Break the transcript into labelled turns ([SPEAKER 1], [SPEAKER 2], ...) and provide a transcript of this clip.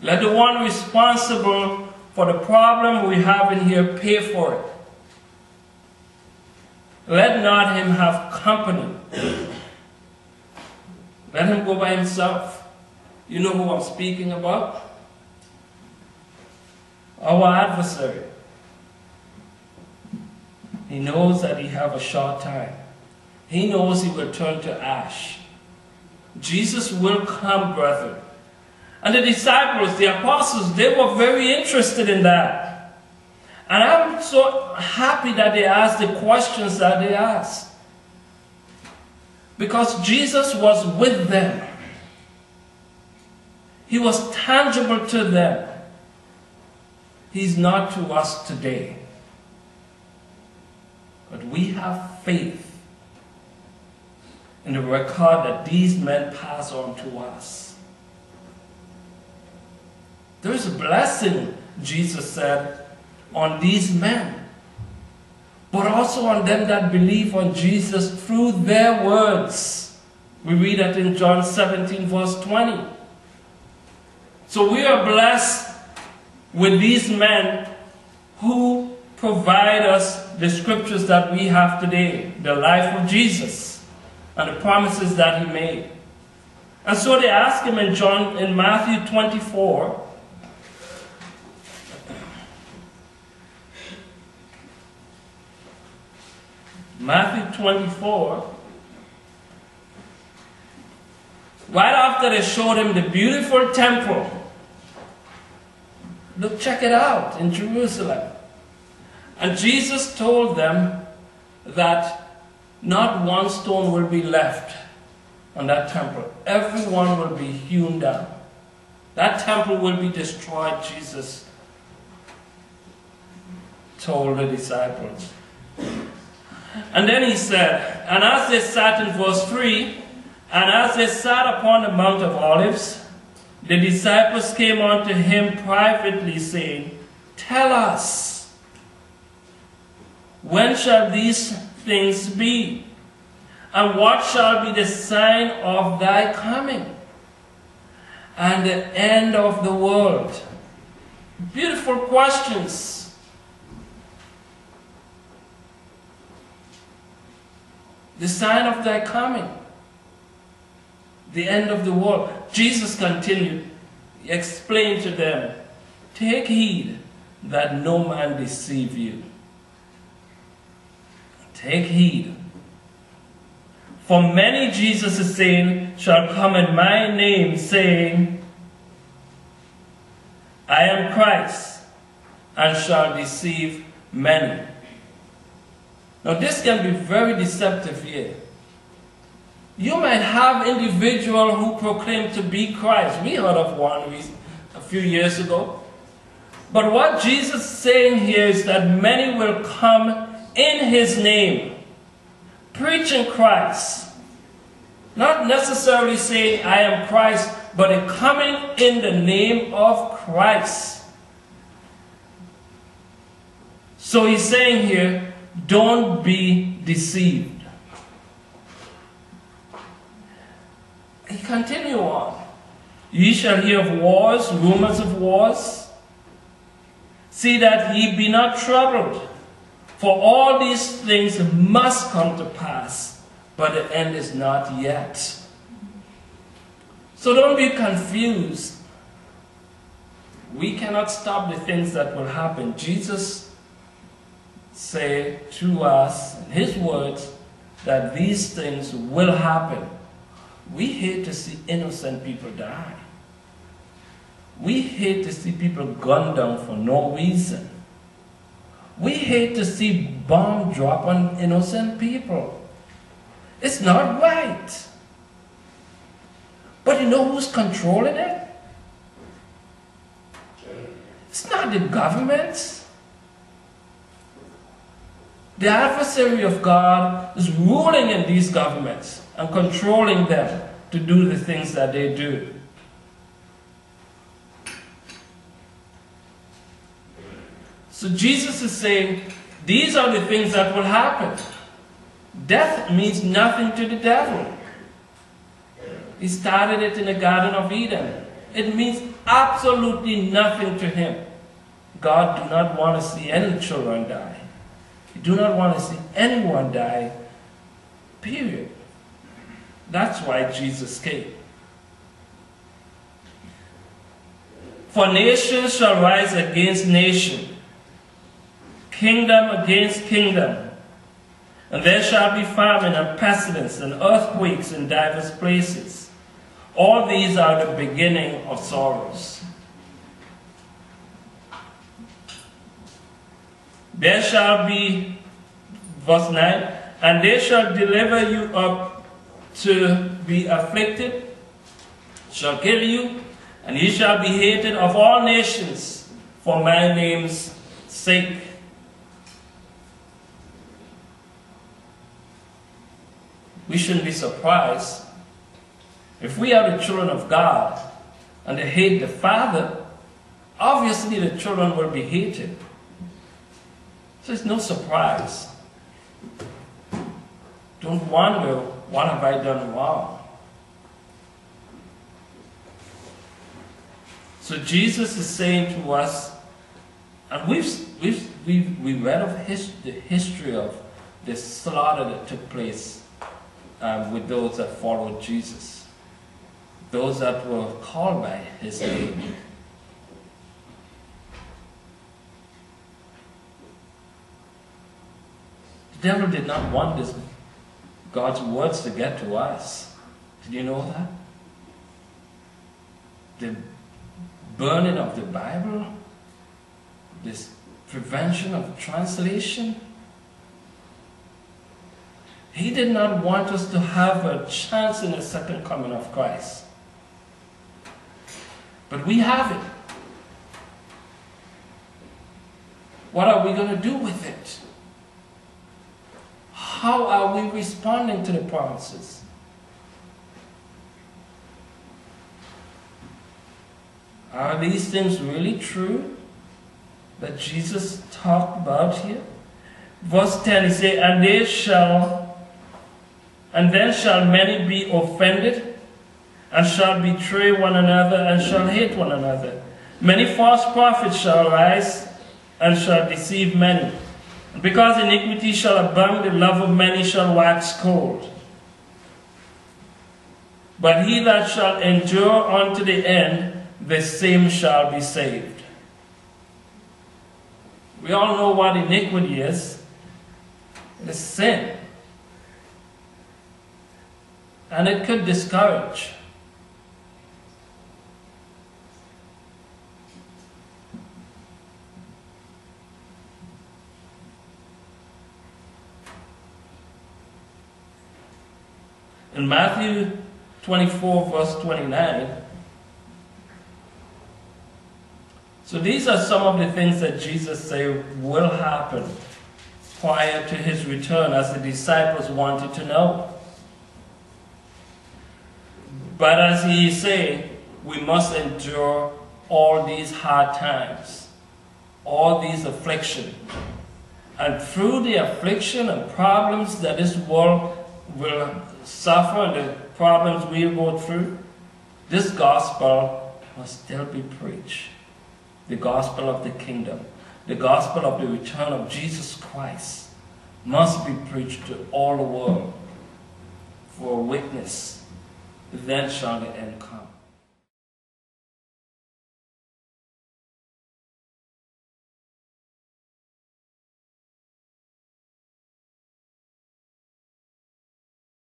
[SPEAKER 1] Let the one responsible for the problem we have in here pay for it. Let not him have company. Let him go by himself. You know who I'm speaking about? Our adversary. He knows that he have a short time. He knows he will turn to ash. Jesus will come, brethren. And the disciples, the apostles, they were very interested in that. And I'm so happy that they asked the questions that they asked. Because Jesus was with them. He was tangible to them. He's not to us today. But we have faith in the record that these men pass on to us. There is a blessing, Jesus said, on these men, but also on them that believe on Jesus through their words. We read that in John 17 verse 20. So we are blessed with these men who provide us the scriptures that we have today, the life of Jesus and the promises that he made. And so they ask him in Matthew 24, Matthew 24, right after they showed him the beautiful temple. Look, check it out in Jerusalem. And Jesus told them that not one stone will be left on that temple. Every one will be hewn down. That temple will be destroyed, Jesus told the disciples. And then he said, and as they sat in verse 3, and as they sat upon the Mount of Olives, the disciples came unto him privately, saying, Tell us, when shall these things be? And what shall be the sign of thy coming and the end of the world? Beautiful questions. The sign of thy coming, the end of the world. Jesus continued, he explained to them, Take heed that no man deceive you. Take heed. For many, Jesus is saying, shall come in my name, saying, I am Christ, and shall deceive many. Now this can be very deceptive here. You might have individuals who proclaim to be Christ. We heard of one a few years ago. But what Jesus is saying here is that many will come in his name, preaching Christ. Not necessarily saying, I am Christ, but coming in the name of Christ. So he's saying here, don't be deceived. He continues on. Ye shall hear of wars, rumors of wars. See that ye be not troubled. For all these things must come to pass, but the end is not yet. So don't be confused. We cannot stop the things that will happen. Jesus say to us, in his words, that these things will happen. We hate to see innocent people die. We hate to see people gunned down for no reason. We hate to see bombs drop on innocent people. It's not right. But you know who's controlling it? It's not the government. The adversary of God is ruling in these governments and controlling them to do the things that they do. So Jesus is saying, these are the things that will happen. Death means nothing to the devil. He started it in the Garden of Eden. It means absolutely nothing to him. God do not want to see any children die. He do not want to see anyone die, period. That's why Jesus came. For nation shall rise against nation, kingdom against kingdom, and there shall be famine and pestilence and earthquakes in divers places. All these are the beginning of sorrows. There shall be, verse 9, and they shall deliver you up to be afflicted, shall kill you, and ye shall be hated of all nations for my name's sake. We shouldn't be surprised if we are the children of God and they hate the Father. Obviously the children will be hated. So it's no surprise. Don't wonder, what have I done wrong? So Jesus is saying to us, and we read of the history of the slaughter that took place with those that followed Jesus, those that were called by his name. The devil did not want God's words to get to us. Did you know that? The burning of the Bible, this prevention of translation. He did not want us to have a chance in the second coming of Christ. But we have it. What are we going to do with it? How are we responding to the promises? Are these things really true that Jesus talked about here? Verse 10, he says, and then shall many be offended, and shall betray one another, and shall hate one another. Many false prophets shall rise, and shall deceive many. And because iniquity shall abound, the love of many shall wax cold. But he that shall endure unto the end, the same shall be saved. We all know what iniquity is. It is sin. And it could discourage. In Matthew 24, verse 29, so these are some of the things that Jesus said will happen prior to his return, as the disciples wanted to know. But as he is saying, we must endure all these hard times, all these affliction. And through the affliction and problems that this world will suffer, and the problems we'll go through, this gospel must still be preached. The gospel of the kingdom, the gospel of the return of Jesus Christ must be preached to all the world for a witness. Then shall the end come.